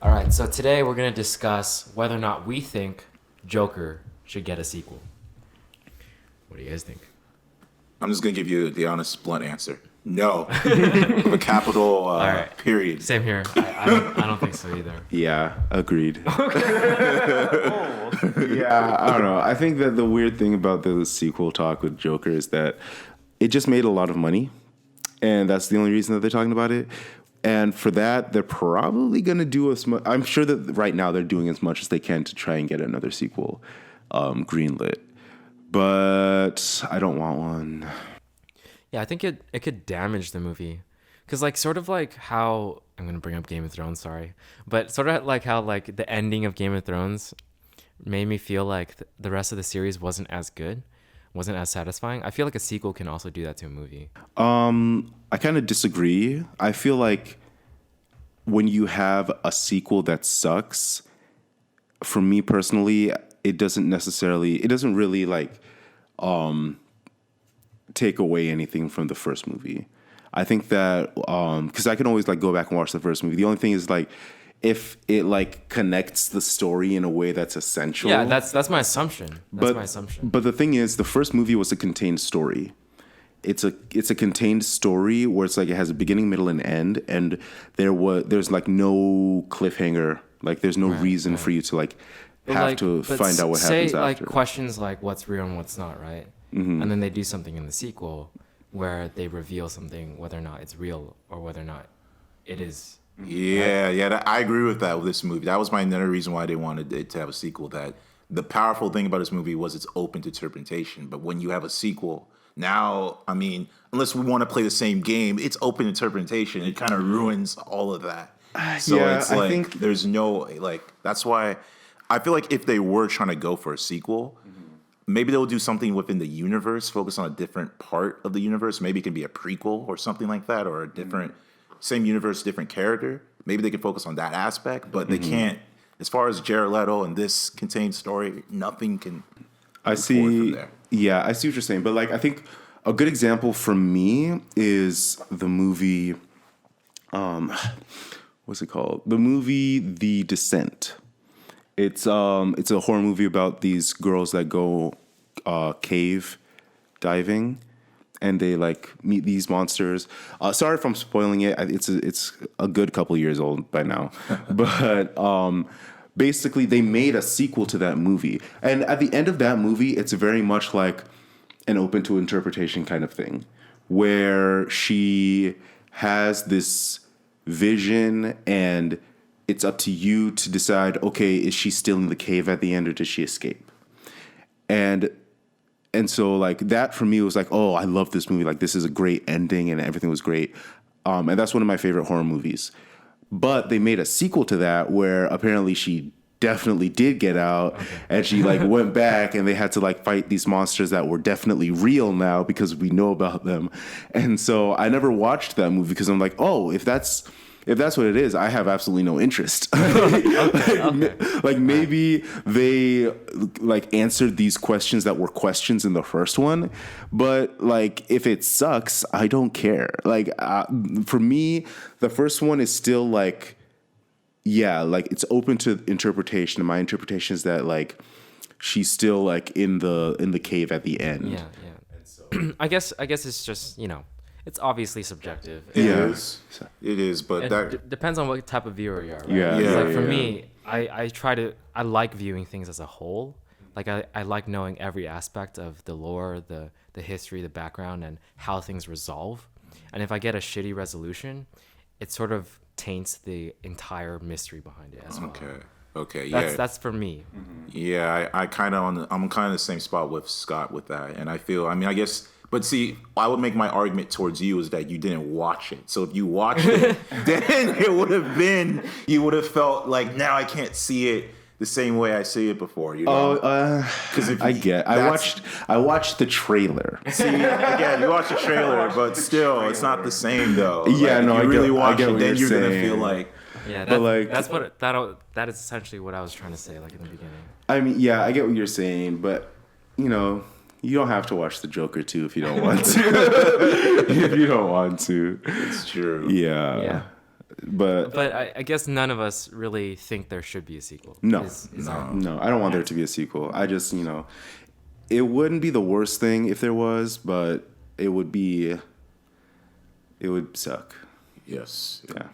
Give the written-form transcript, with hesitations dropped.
All right, so today we're going to discuss whether or not we think Joker should get a sequel. What do you guys think? I'm just going to give you the honest, blunt answer. No. With a capital period. Same here. I don't think so either. Yeah, agreed. Yeah, I don't know. I think that the weird thing about the sequel talk with Joker is that it just made a lot of money, and that's the only reason that they're talking about it. And for that, they're probably going to do as much. I'm sure that right now they're doing as much as they can to try and get another sequel greenlit. But I don't want one. Yeah, I think it could damage the movie. Because, like, sort of like how... I'm going to bring up Game of Thrones, sorry. But sort of like how, like, the ending of Game of Thrones made me feel like the rest of the series wasn't as good, wasn't as satisfying. I feel like a sequel can also do that to a movie. I kind of disagree. I feel like when you have a sequel that sucks, for me personally, it doesn't really like take away anything from the first movie. I think that because I can always like go back and watch the first movie. The only thing is like if it like connects the story in a way that's essential. Yeah, that's my assumption. That's my assumption. But the thing is, the first movie was a contained story. It's a contained story where it's like it has a beginning, middle, and end, and there's like no cliffhanger. Like there's no reason for you to like have to find out what happens after. Like questions like what's real and what's not, right? Mm-hmm. And then they do something in the sequel where they reveal something, whether or not it's real or whether or not it is. Yeah, I agree with that with this movie. That was another reason why they wanted it to have a sequel. That the powerful thing about this movie was it's open to interpretation. But when you have a sequel, now, I mean, unless we want to play the same game, it's open interpretation. It kind of ruins all of that. So it's like, I think there's no, like, that's why I feel like if they were trying to go for a sequel, maybe they'll do something within the universe, focus on a different part of the universe. Maybe it can be a prequel or something like that, or a different, same universe, different character. Maybe they can focus on that aspect, but they can't. As far as Jared Leto and this contained story, nothing can. I see. Yeah, I see what you're saying, but like I think a good example for me is the movie. What's it called? The movie The Descent. It's a horror movie about these girls that go cave diving, and they like meet these monsters. Sorry if I'm spoiling it. It's a good couple years old by now, but basically they made a sequel to that movie, and at the end of that movie, it's very much like an open to interpretation kind of thing, where she has this vision and it's up to you to decide, okay, is she still in the cave at the end or does she escape? And so like that for me was like, oh, I love this movie. Like this is a great ending and everything was great. And that's one of my favorite horror movies. But they made a sequel to that where apparently she definitely did get out and she like went back and they had to like fight these monsters that were definitely real now because we know about them. And so I never watched that movie because I'm like, oh, if that's what it is, I have absolutely no interest. Like maybe they like answered these questions that were questions in the first one, but like if it sucks, I don't care. Like for me, the first one is still like, yeah, like it's open to interpretation. And my interpretation is that like she's still like in the cave at the end. Yeah. So. I guess it's just, it's obviously subjective. It is, but that depends on what type of viewer you are. Right? Yeah. Like for me, I like viewing things as a whole. Like I like knowing every aspect of the lore, the history, the background, and how things resolve. And if I get a shitty resolution, it sort of taints the entire mystery behind it as well. Okay, That's for me. Yeah, I'm kind of the same spot with Scott with that, and I guess. But see, I would make my argument towards you is that you didn't watch it. So if you watched it, then you would have felt like now I can't see it the same way I see it before. You know? I watched the trailer. See, again, you watched the trailer, but still, it's not the same though. Yeah, like, no, if you really watch it, then you're saying. gonna feel like. Yeah, that is essentially what I was trying to say, like in the beginning. I mean, yeah, I get what you're saying, but you don't have to watch the Joker 2 if you don't want to. If you don't want to, It's true. Yeah. But But I guess none of us really think there should be a sequel. no, Is our- no, I don't want there to be a sequel. I just, it wouldn't be the worst thing if there was, but it would suck. Yes. Yeah.